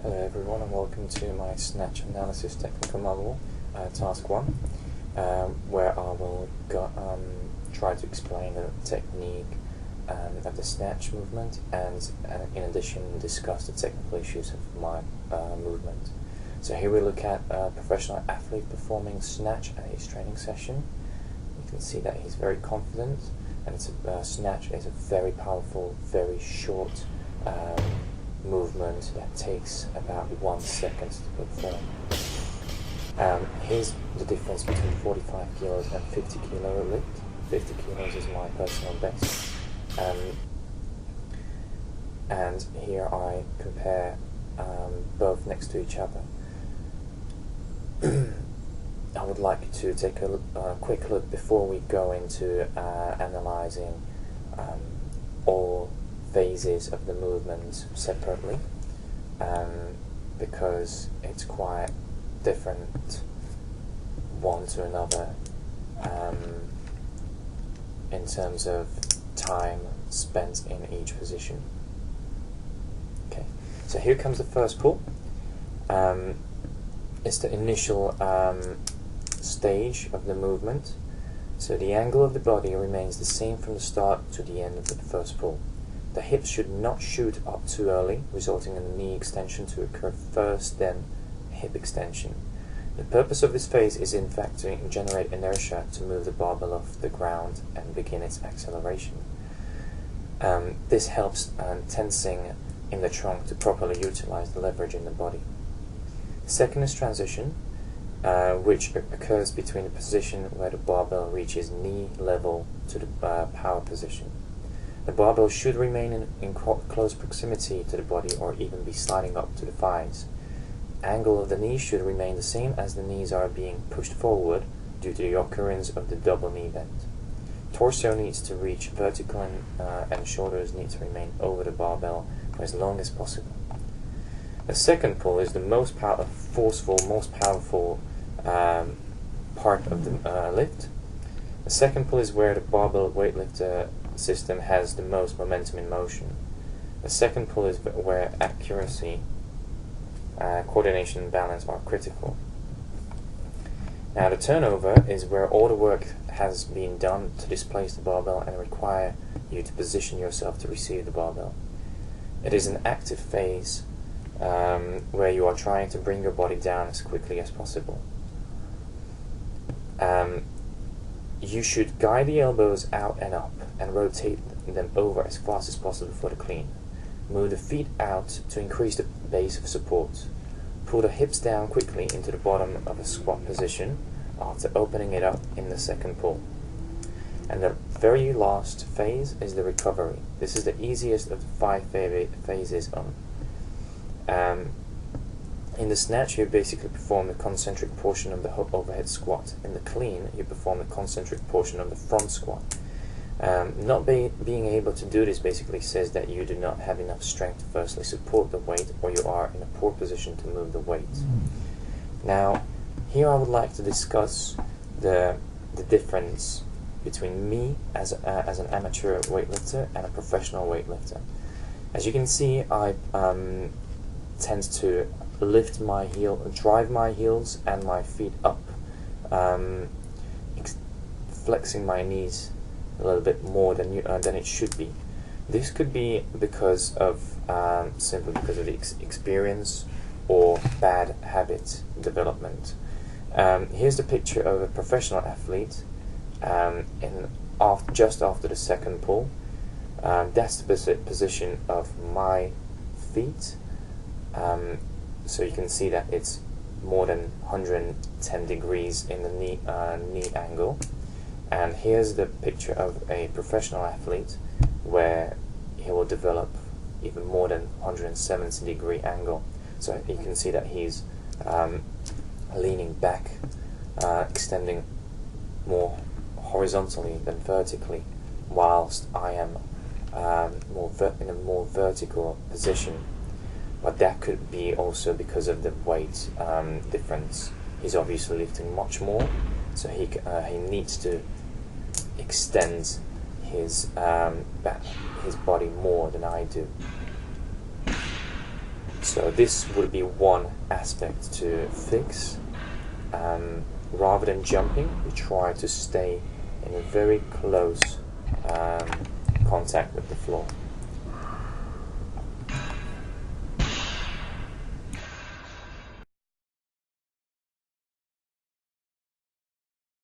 Hello everyone and welcome to my snatch analysis technical model, task 1, where I will try to explain the technique of the snatch movement and in addition discuss the technical issues of my movement. So here we look at a professional athlete performing snatch at his training session. You can see that he's very confident, and snatch is a very powerful, very short movement that takes about 1 second to perform. Here's the difference between 45 kilos and 50 kilo lift. 50 kilos is my personal best. And here I compare both next to each other. I would like to take a quick look before we go into analyzing all phases of the movement separately, because it's quite different one to another in terms of time spent in each position. Okay, so here comes the first pull. It's the initial stage of the movement. So the angle of the body remains the same from the start to the end of the first pull. The hips should not shoot up too early, resulting in the knee extension to occur first, then hip extension. The purpose of this phase is in fact to generate inertia to move the barbell off the ground and begin its acceleration. This helps tensing in the trunk to properly utilize the leverage in the body. Second is transition, which occurs between the position where the barbell reaches knee level to the power position. The barbell should remain in close proximity to the body or even be sliding up to the thighs. Angle of the knees should remain the same as the knees are being pushed forward due to the occurrence of the double knee bend. Torso needs to reach vertical and shoulders need to remain over the barbell for as long as possible. The second pull is the most forceful, most powerful part of the lift. The second pull is where the barbell weightlifter system has the most momentum in motion. The second pull is where accuracy, coordination and balance are critical. Now the turnover is where all the work has been done to displace the barbell and require you to position yourself to receive the barbell. It is an active phase where you are trying to bring your body down as quickly as possible. You should guide the elbows out and up and rotate them over as fast as possible for the clean. Move the feet out to increase the base of support. Pull the hips down quickly into the bottom of a squat position after opening it up in the second pull. And the very last phase is the recovery. This is the easiest of the 5 phases on. In the snatch, you basically perform the concentric portion of the overhead squat. In the clean, you perform the concentric portion of the front squat. Not being able to do this basically says that you do not have enough strength to firstly support the weight, or you are in a poor position to move the weight. Now, here I would like to discuss the difference between me as an amateur weightlifter and a professional weightlifter. As you can see, I tend to lift my drive my heels and my feet up, flexing my knees a little bit more than it should be. This could be because of simply because of the experience or bad habit development. Here's the picture of a professional athlete just after the second pull. That's the position of my feet. So you can see that it's more than 110 degrees in the knee angle. And here's the picture of a professional athlete where he will develop even more than 170 degree angle. So you can see that he's leaning back, extending more horizontally than vertically, whilst I am in a more vertical position. But that could be also because of the weight difference. He's obviously lifting much more, so he needs to extend his body more than I do. So this would be one aspect to fix. Rather than jumping, we try to stay in a very close contact with the floor.